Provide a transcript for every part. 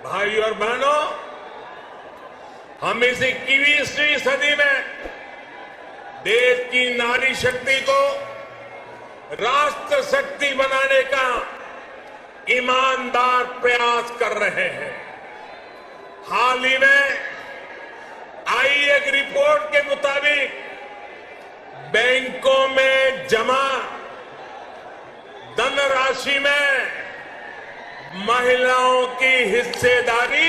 भाई और बहनों, हम इस 21वीं सदी में देश की नारी शक्ति को राष्ट्र शक्ति बनाने का ईमानदार प्रयास कर रहे हैं। हाल ही में आई एक रिपोर्ट के मुताबिक बैंकों में जमा धनराशि में महिलाओं की हिस्सेदारी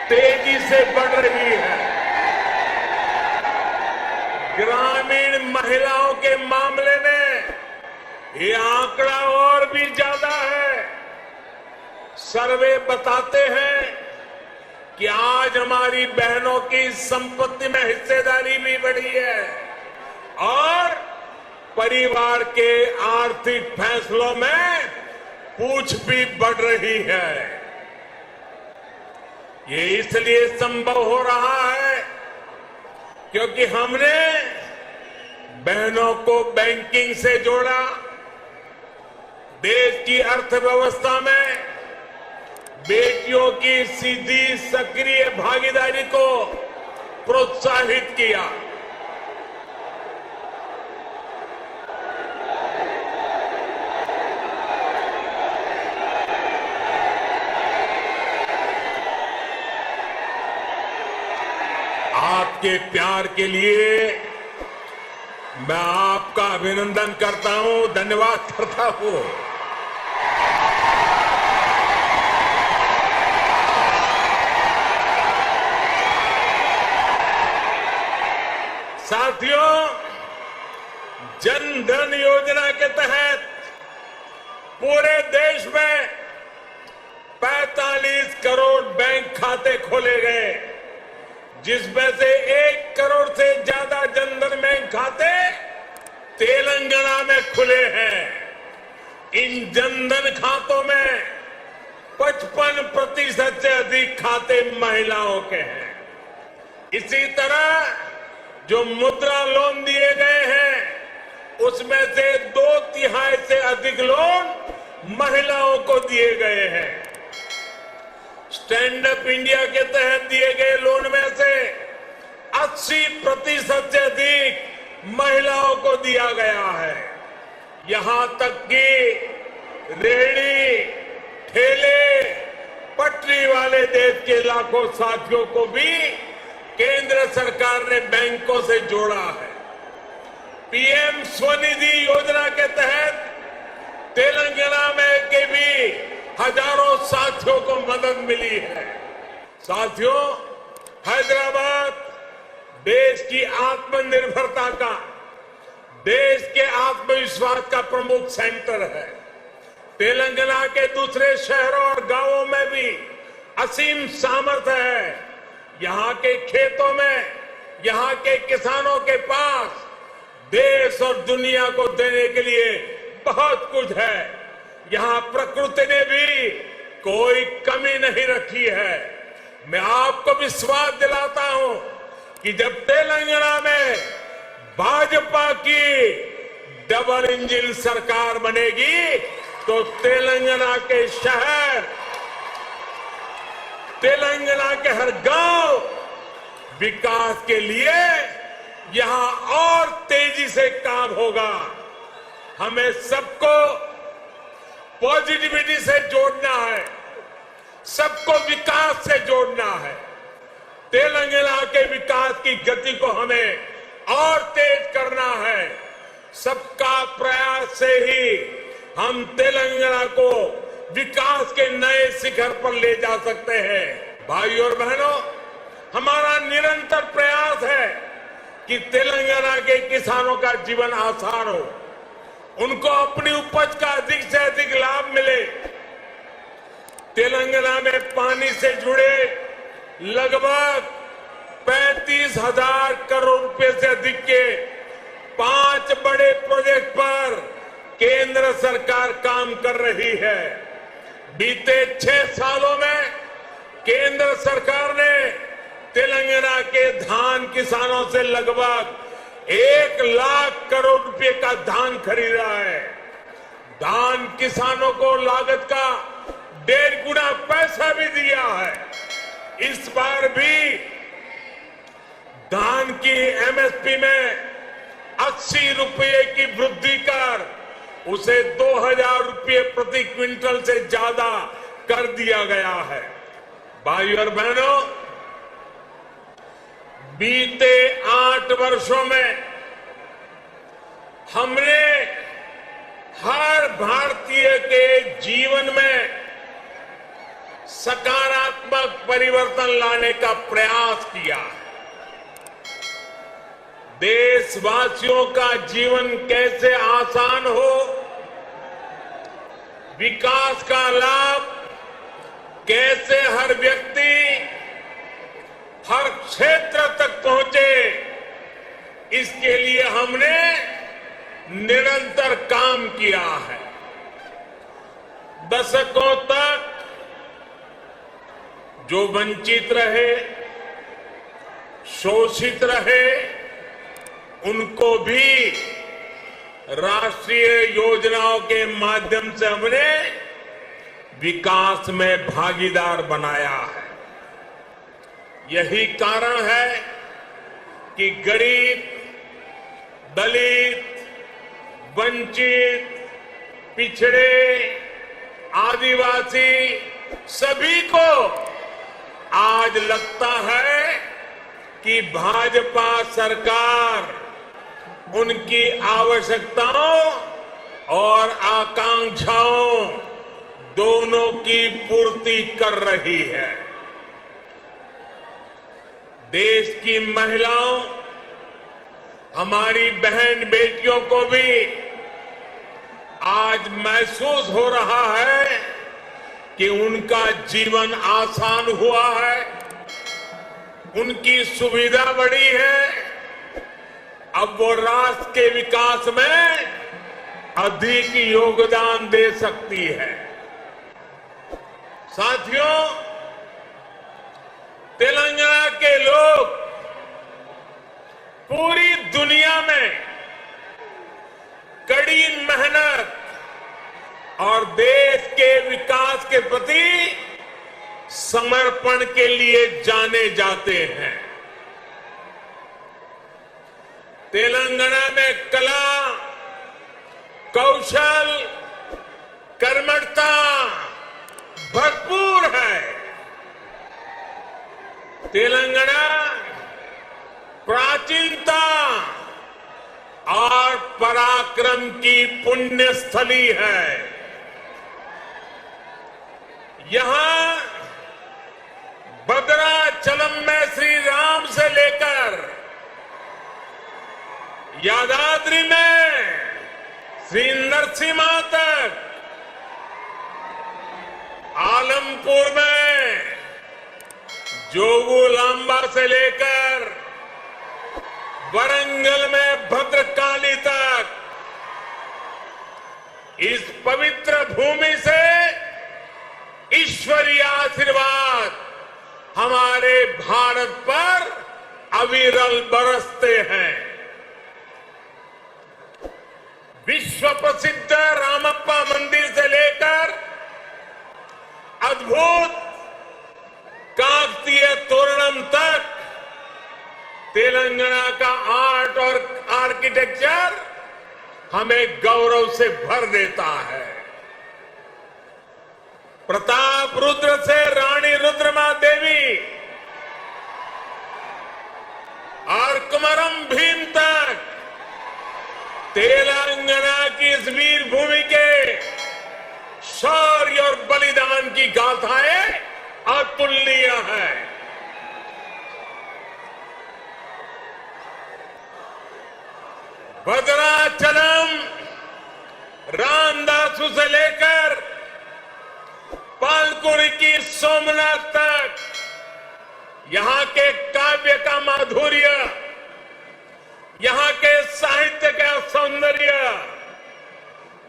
तेजी से बढ़ रही है। ग्रामीण महिलाओं के मामले में ये आंकड़ा और भी ज्यादा है। सर्वे बताते हैं कि आज हमारी बहनों की संपत्ति में हिस्सेदारी भी बढ़ी है और परिवार के आर्थिक फैसलों में पूछ भी बढ़ रही है। ये इसलिए संभव हो रहा है क्योंकि हमने बहनों को बैंकिंग से जोड़ा, देश की अर्थव्यवस्था में बेटियों की सीधी सक्रिय भागीदारी को प्रोत्साहित किया। आपके प्यार के लिए मैं आपका अभिनंदन करता हूं, धन्यवाद करता हूं। साथियों, जन धन योजना के तहत पूरे देश में 45 करोड़ बैंक खाते खोले गए, जिसमें से 1 करोड़ से ज्यादा जनधन बैंक खाते तेलंगाना में खुले हैं। इन जनधन खातों में 55% से अधिक खाते महिलाओं के हैं। इसी तरह जो मुद्रा लोन दिए गए हैं उसमें से 2/3 से अधिक लोन महिलाओं को दिए गए हैं। स्टैंड अप इंडिया के तहत दिए गए लोन में से 80% से अधिक महिलाओं को दिया गया है। यहां तक कि रेहड़ी, ठेले, पटरी वाले देश के लाखों साथियों को भी केंद्र सरकार ने बैंकों से जोड़ा है। पीएम स्वनिधि योजना के तहत तेलंगाना में के भी हजारों साथियों को मदद मिली है। साथियों, हैदराबाद देश की आत्मनिर्भरता का, देश के आत्मविश्वास का प्रमुख सेंटर है। तेलंगाना के दूसरे शहरों और गांवों में भी असीम सामर्थ्य है। यहां के खेतों में, यहां के किसानों के पास देश और दुनिया को देने के लिए बहुत कुछ है। यहां प्रकृति ने भी कोई कमी नहीं रखी है। मैं आपको विश्वास दिलाता हूं कि जब तेलंगाना में भाजपा की डबल इंजन सरकार बनेगी तो तेलंगाना के शहर, तेलंगाना के हर गांव विकास के लिए यहां और तेजी से काम होगा। हमें सबको पॉजिटिविटी से जोड़ना है, सबको विकास से जोड़ना है। तेलंगाना के विकास की गति को हमें और तेज करना है। सबका प्रयास से ही हम तेलंगाना को विकास के नए शिखर पर ले जा सकते हैं। भाई और बहनों, हमारा निरंतर प्रयास है कि तेलंगाना के किसानों का जीवन आसान हो, उनको अपनी उपज का अधिक से अधिक लाभ मिले। तेलंगाना में पानी से जुड़े लगभग 35,000 करोड़ रुपए से अधिक के 5 बड़े प्रोजेक्ट पर केंद्र सरकार काम कर रही है। बीते 6 सालों में केंद्र सरकार ने तेलंगाना के धान किसानों से लगभग 1 लाख करोड़ रुपए का धान खरीदा है। धान किसानों को लागत का 1.5 गुना पैसा भी दिया है। इस बार भी धान की एमएसपी में 80 रुपये की वृद्धि कर उसे 2000 रुपये प्रति क्विंटल से ज्यादा कर दिया गया है। भाइयों और बहनों, बीते 8 वर्षों में हमने हर भारतीय के जीवन में सकारात्मक परिवर्तन लाने का प्रयास किया है। देशवासियों का जीवन कैसे आसान हो, विकास का लाभ कैसे हर व्यक्ति हर क्षेत्र तक पहुंचे, इसके लिए हमने निरंतर काम किया है। दशकों तक जो वंचित रहे, शोषित रहे, उनको भी राष्ट्रीय योजनाओं के माध्यम से हमने विकास में भागीदार बनाया है। यही कारण है कि गरीब, दलित, वंचित, पिछड़े, आदिवासी सभी को आज लगता है कि भाजपा सरकार उनकी आवश्यकताओं और आकांक्षाओं दोनों की पूर्ति कर रही है। देश की महिलाओं, हमारी बहन बेटियों को भी आज महसूस हो रहा है कि उनका जीवन आसान हुआ है, उनकी सुविधा बढ़ी है। अब वो राष्ट्र के विकास में अधिक योगदान दे सकती है। साथियों, तेलंगाना के लोग पूरी दुनिया में कड़ी मेहनत और देश के विकास के प्रति समर्पण के लिए जाने जाते हैं। तेलंगाना में कला, कौशल, कर्मठता भरपूर है। तेलंगाना प्राचीनता और पराक्रम की पुण्य स्थली है। यहां भद्राचलम में श्री राम से लेकर यादाद्री में श्री नरसिम्हा तक, आलमपुर में जोगुलांबा से लेकर वरंगल में भद्रकाली तक, इस पवित्र भूमि से ईश्वरीय आशीर्वाद हमारे भारत पर अविरल बरसते हैं। विश्व प्रसिद्ध रामप्पा मंदिर से लेकर अद्भुत काकतीय तोरणम तक तेलंगाना का आर्ट और आर्किटेक्चर हमें गौरव से भर देता है। प्रताप रुद्र से रानी रुद्रमा देवी और कुमरम भीम तक तेलंगाना की इस वीर भूमि के शौर्य और बलिदान की गाथाएं अतुलनीय है। भद्राचलम, रामदासु से लेकर पालकुरी की सोमनाथ तक यहां के काव्य का माधुर्य, यहां के साहित्य का सौंदर्य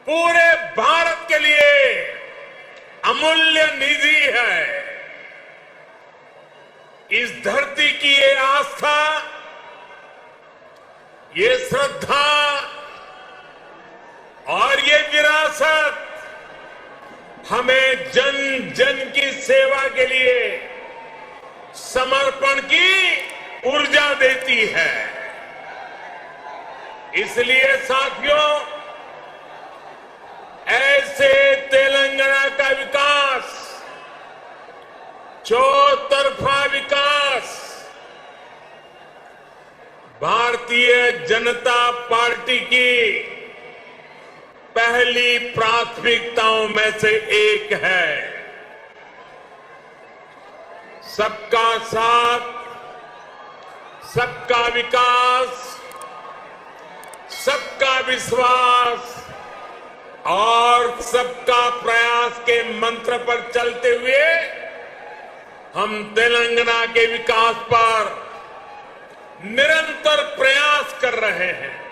पूरे भारत के लिए अमूल्य निधि है। इस धरती की ये आस्था, ये श्रद्धा और ये विरासत हमें जन जन की सेवा के लिए समर्पण की ऊर्जा देती है। इसलिए साथियों, ऐसे तेलंगाना का विकास, चौतरफा विकास, भारतीय जनता पार्टी की पहली प्राथमिकताओं में से एक है। सबका साथ, सबका विकास, सबका विश्वास और सबका प्रयास के मंत्र पर चलते हुए हम तेलंगाना के विकास पर निरंतर प्रयास कर रहे हैं।